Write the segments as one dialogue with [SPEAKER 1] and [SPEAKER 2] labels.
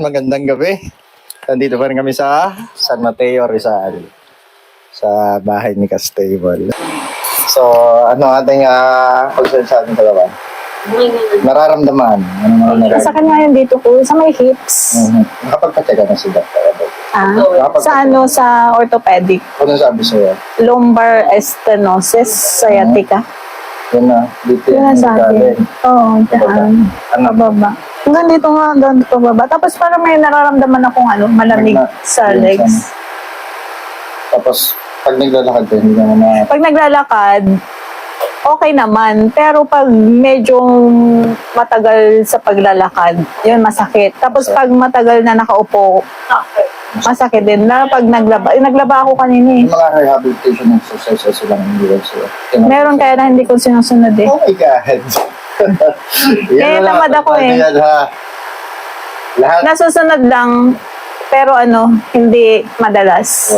[SPEAKER 1] Magandang gabi. Nandito pa rin kami sa San Mateo, Rizal. Sa bahay ni Castable. So, ano ating pagsasabi sa ating dalawa? Nararamdaman. Ano mga nararamdaman?
[SPEAKER 2] Sa kanya yan dito ko, sa may hips.
[SPEAKER 1] Nakapagpacheck na si Dr.
[SPEAKER 2] Sa orthopedic.
[SPEAKER 1] Ano sabi sa'yo?
[SPEAKER 2] Lumbar stenosis sciatica.
[SPEAKER 1] Yun na, dito
[SPEAKER 2] Yun
[SPEAKER 1] yung
[SPEAKER 2] na sabi.
[SPEAKER 1] galing.
[SPEAKER 2] Oo, dyan.
[SPEAKER 1] Ano?
[SPEAKER 2] Pababa. Hanggang dito nga, hanggang pababa. Tapos parang may nararamdaman akong malamig sa
[SPEAKER 1] Yun,
[SPEAKER 2] legs.
[SPEAKER 1] Tapos, pag naglalakad ka, hindi naman na...
[SPEAKER 2] Pag naglalakad, okay naman. Pero pag medyo matagal sa paglalakad, yun masakit. Tapos pag matagal na nakaupo, masakit din. Na pag naglaba ako kanina eh.
[SPEAKER 1] Yung mga rehabilitation exercises silang hindi sila.
[SPEAKER 2] Meron kaya na hindi ko sinusunod eh.
[SPEAKER 1] Oh my God!
[SPEAKER 2] Kaya tamad ako eh.
[SPEAKER 1] Yan, ha? Lahat.
[SPEAKER 2] Nasusunod lang, pero hindi madalas.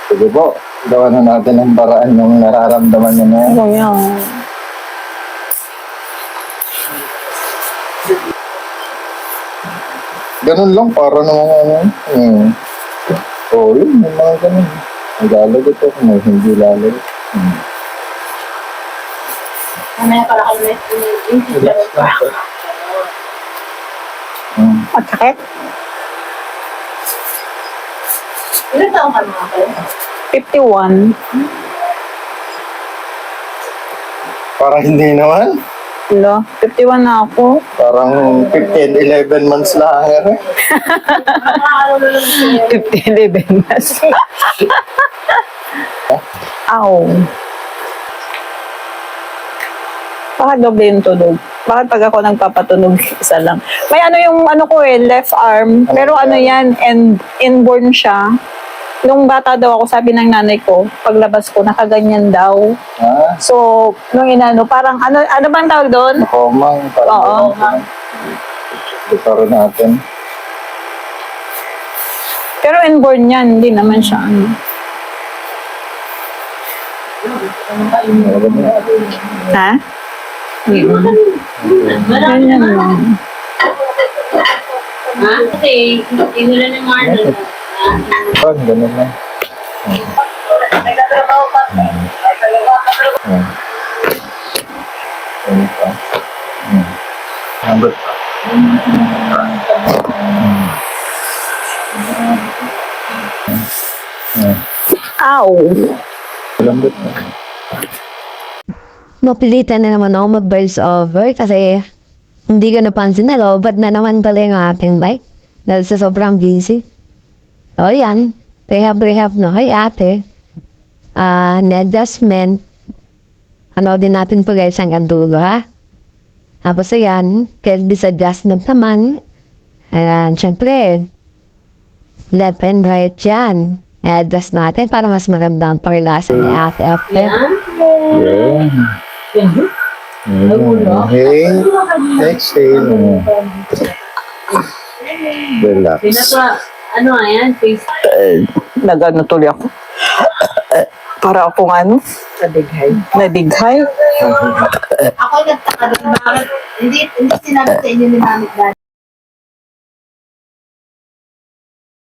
[SPEAKER 1] Sige po, gawa na natin ang paraan yung nararamdaman niya na yan.
[SPEAKER 2] Ano yun?
[SPEAKER 1] Ganun lang, para namang Oo, yun, may mga ganun. May lalagot ako, may hindi lalagot.
[SPEAKER 3] Mamaya pala kayo
[SPEAKER 1] Relax lang po.
[SPEAKER 2] Masakit?
[SPEAKER 3] Ilan taong ka mga kayo?
[SPEAKER 2] 51.
[SPEAKER 1] Parang hindi naman.
[SPEAKER 2] Hello? 51 na ako.
[SPEAKER 1] Parang 15, 11 months lang.
[SPEAKER 2] 11 mas. Aw. Bakit doble yung tunog? Bakit pag ako nagpapatunog, isa lang? May yung ko left arm. Pero yan, inborn siya. Nung bata daw ako, sabi ng nanay ko, paglabas ko, nakaganyan daw. So, nung parang, ano bang tawag doon?
[SPEAKER 1] Komang, parang
[SPEAKER 2] Oo.
[SPEAKER 1] Gitaro natin.
[SPEAKER 2] Pero inborn yan, hindi naman siya Ha? Ganyan lang.
[SPEAKER 3] Ha? Kasi, inula ni Marlon.
[SPEAKER 1] Ganun lang. Ambot pa.
[SPEAKER 2] Ow!
[SPEAKER 1] Lambot pa.
[SPEAKER 4] Mapilitan na naman ako mag-burst over kasi hindi ko napansin na lobat na naman pala yung ating bike dahil sa sobrang busy. O yan, rehab na kay ate. Na-adjustment. Din natin po guys hanggang dulo ha. Tapos ayan, disadjustment naman. Ayan, syempre, left and right yan. I-adjust natin para mas maganda ang paglasan ni ate after.
[SPEAKER 1] Inhale. Exhale. Relax.
[SPEAKER 3] Ayan, face.
[SPEAKER 2] Nagano tuloy ako. Para akong nadighay.
[SPEAKER 3] Ako nagtaka doon, bakit hindi sinabi sa inyo ni Mami dati.